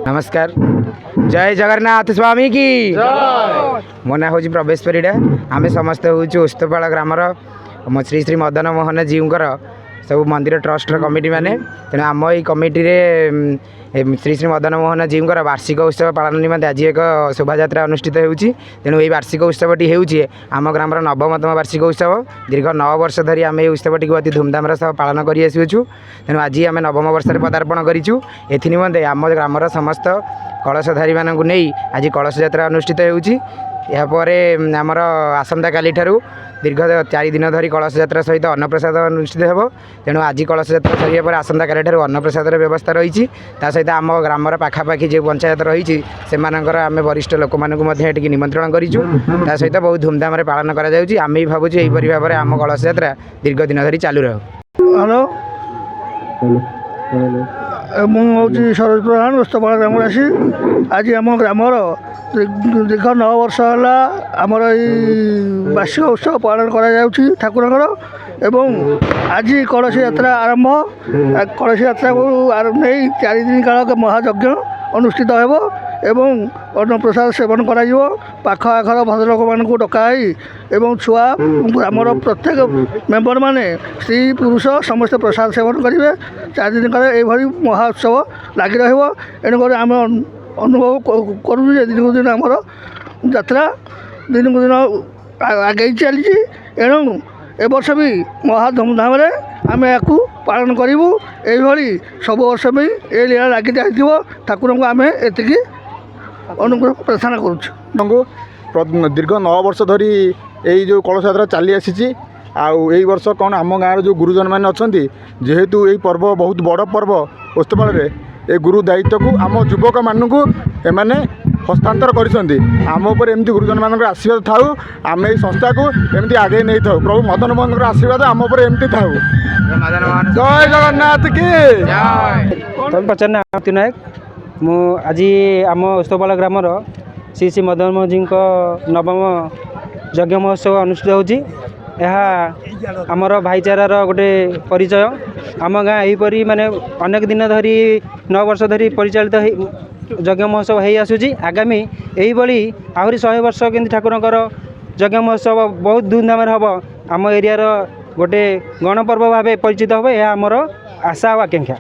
नमस्कार। जय जगन्नाथ स्वामी की मो ना हूँ प्रवेश परिड़ा। आम समस्ते हूँ उस्तपाड़ ग्रामर श्री श्री मदन मोहन जीवर सब मंदिर ट्रस्ट कमिटी माने तेणु आम ये कमिटी श्री श्री मदन मोहन जीवर वार्षिक उत्सव पालन निमंते आज एक शोभा यात्रा अनुष्ठित होउछि। तेणु ये वार्षिक उत्सवटी होउछि आम ग्रामर नवमतम वार्षिक उत्सव। दीर्घ 9 वर्ष धरी आम उत्सवटी को अति धूमधाम सह पालन कर आसुछु। तेणु आज आम नवम वर्ष पदार्पण करूँ। एनिमते आम ग्रामर समस्त कलशधारी मानू नहीं आज कलश यात्रा अनुष्ठित होउछि। यापर आमर आसंता काली ठारू दीर्घ 4 दिन धरी कलश यात्रा सहित अन्नप्रसाद अनुष्ठित हो। तेणु आज कलश यात्रा सरिया पर आसंता काली ठारू अन्नप्रसाद व्यवस्था रही। सहित आम ग्रामर पाखापाखि जो पंचायत रही से आम वरिष्ठ लोक मानक निमंत्रण करूँ। सहित बहुत धूमधाम पालन कर आम भी भावुँ यहीपरि भाव में आम कलश यात्रा दीर्घ दिन धरी चालू रह। हेलो मुझे सरोज प्रधान उस्तपाड़ ग्रामवासी। आज आम ग्रामर दीर्घ 9 वर्ष है आमर वार्षिक उत्सव पालन कर ठाकुर एवं आज कलश यात्रा आरंभ। कलश यात्रा को नहीं 4 दिन काल महायज्ञ अनुष्ठित हो एवं अन्नप्रसाद सेवन कर पाख आखर भद्रलोक मान डकाई एवं छुआ ग्रामर प्रत्येक मेम्बर माने स्त्री पुरुष समस्त प्रसाद सेवन करेंगे। 4 दिन काल ये महोत्सव लगी रेणुक आम अनुभव करूँ दिन को दिन आमर यात्रा दिन को दिन आगे चली। एणु ए वर्ष भी महा धूमधाम आम या पालन करूँ। यही सब वर्ष भी ये लीला लगी जाइए। ठाकुर को आम एति अनुग्रह प्रार्थना करूँ। दीर्घ 9 वर्ष धरी यही जो कलश यात्रा चली आसी आई वर्ष कौन आम गाँव जो गुरुजन मैंने अच्छा जेहेतु यही पर्व बहुत बड़ पर्व उस्तपाड़ ए गुरु दायित्व को आम युवक मानू एमाने हस्तांतर करमती गुरुजन मान आशीर्वाद थाऊ। आम ये संस्था को एमती आगे नहीं था। प्रभु मदन मोहन आशीर्वाद आम एमती थाऊ। जय जगन्नाथ की पचारना नायक मु आज आम उस्तपाड़ ग्रामर श्री श्री मदन मोहन जी नवम यज्ञ महोत्सव अनुष्ठित होची। आमर भाईचारार गोटे परिचय। आम गाँ यहीपरि माने अनेक दिन धरी 9 वर्ष धरी परिचालित यज्ञ महोत्सव हो आसूँ। आगामी यही आहरी 100 वर्ष के ठाकुरंकर यज्ञ महोत्सव बहुत धूमधाम हम आम एरियार गोटे गणपर्व भाव परिचित हे। यह आमर आशा और आकांक्षा।